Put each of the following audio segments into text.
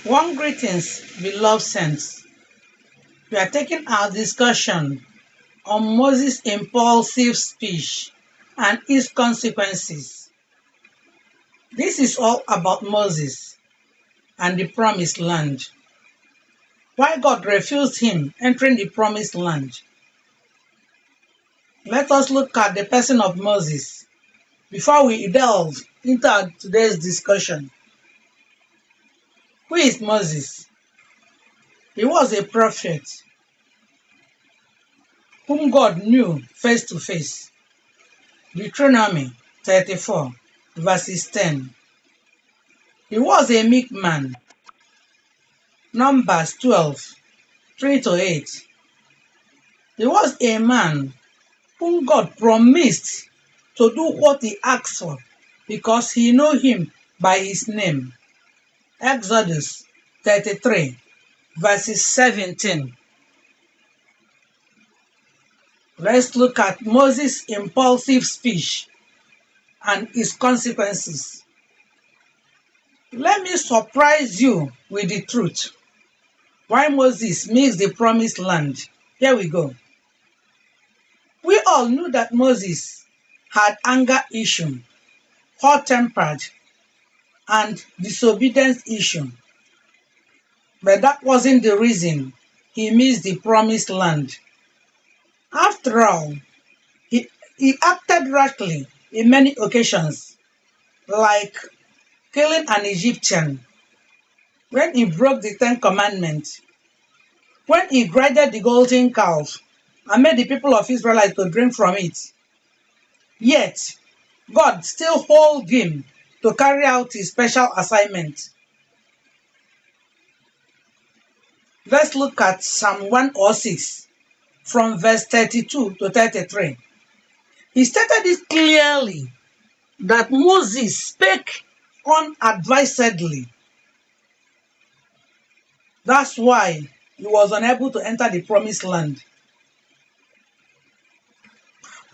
One greetings, beloved saints. We are taking our discussion on Moses' impulsive speech and its consequences. This is all about Moses and the promised land. Why God refused him entering the promised land. Let us look at the person of Moses before we delve into today's discussion. Who is Moses? He was a prophet whom God knew face to face. Deuteronomy 34, verses 10. He was a meek man. Numbers 12, 3 to 8. He was a man whom God promised to do what he asked for because he knew him by his name. Exodus 33, verses 17. Let's look at Moses' impulsive speech and its consequences. Let me surprise you with the truth. Why Moses missed the promised land. Here we go. We all knew that Moses had anger issue, hot-tempered, and disobedience issue. But that wasn't the reason he missed the promised land. After all, he acted rashly in many occasions, like killing an Egyptian, when he broke the Ten Commandments, when he grinded the golden calf and made the people of Israel to drink from it. Yet, God still called him to carry out his special assignment. Let's look at Psalm 106 from verse 32 to 33. He stated it clearly that Moses spake unadvisedly. That's why he was unable to enter the promised land.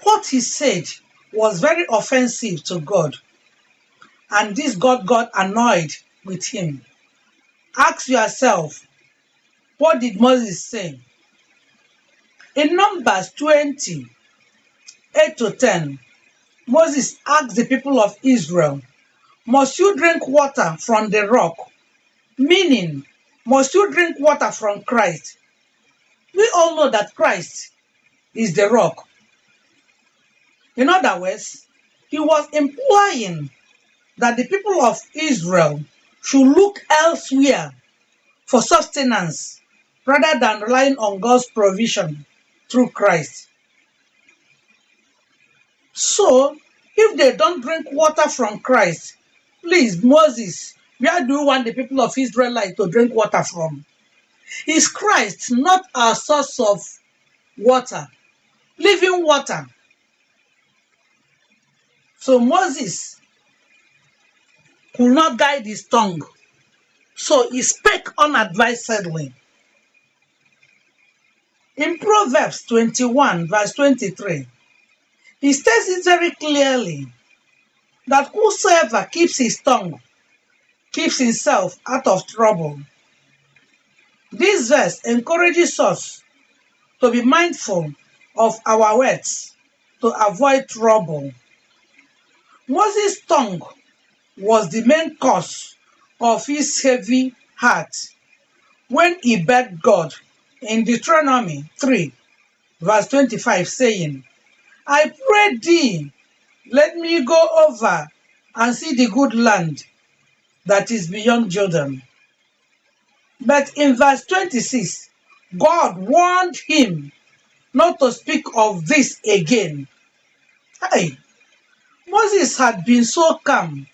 What he said was very offensive to God, and this God got annoyed with him. Ask yourself, what did Moses say? In Numbers 20, 8 to 10, Moses asked the people of Israel, must you drink water from the rock? Meaning, must you drink water from Christ? We all know that Christ is the rock. In other words, he was implying that the people of Israel should look elsewhere for sustenance rather than relying on God's provision through Christ. So, if they don't drink water from Christ, please, Moses, where do you want the people of Israel to drink water from? Is Christ not our source of water, living water? So Moses could not guide his tongue, so he spake unadvisedly. In Proverbs 21, verse 23, he states it very clearly that whosoever keeps his tongue keeps himself out of trouble. This verse encourages us to be mindful of our words to avoid trouble. Moses' tongue was the main cause of his heavy heart when he begged God in Deuteronomy 3, verse 25, saying, I pray thee, let me go over and see the good land that is beyond Jordan. But in verse 26, God warned him not to speak of this again. Hey, Moses had been so calm,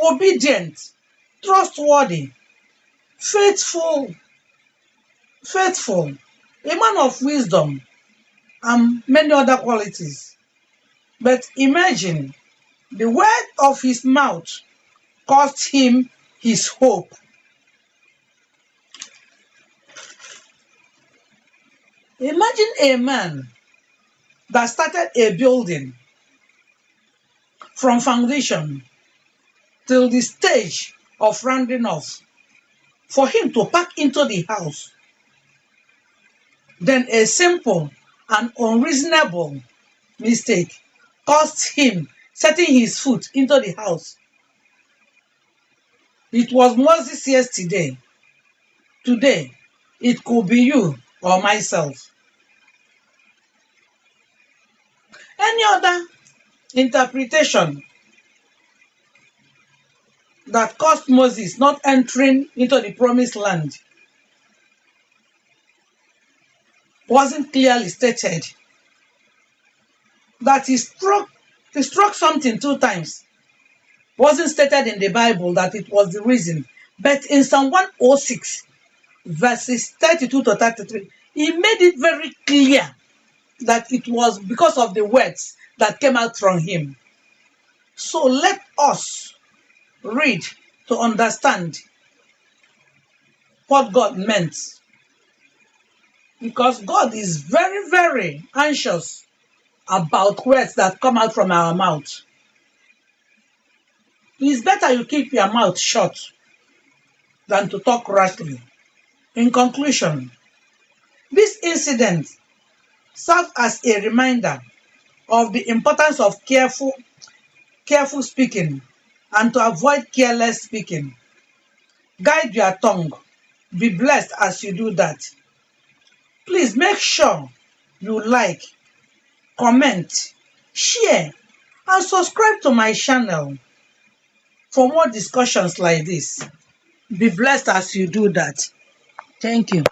obedient, trustworthy, faithful, a man of wisdom, and many other qualities. But imagine The word of his mouth cost him his hope. Imagine a man that started a building from foundation till the stage of rounding off, for him to pack into the house. Then a simple and unreasonable mistake cost him setting his foot into the house. It was Moses yesterday. Today, it could be you or myself. Any other interpretation that caused Moses not entering into the promised land wasn't clearly stated. That he struck something 2 times wasn't stated in the Bible that it was the reason. But in Psalm 106, verses 32 to 33, he made it very clear that it was because of the words that came out from him. So let us read to understand what God meant. Because God is very, very anxious about words that come out from our mouth. It's better you keep your mouth shut than to talk rashly. In conclusion, this incident serves as a reminder of the importance of careful speaking and to avoid careless speaking. Guide your tongue. Be blessed as you do that. Please make sure you like, comment, share, and subscribe to my channel for more discussions like this. Be blessed as you do that. Thank you.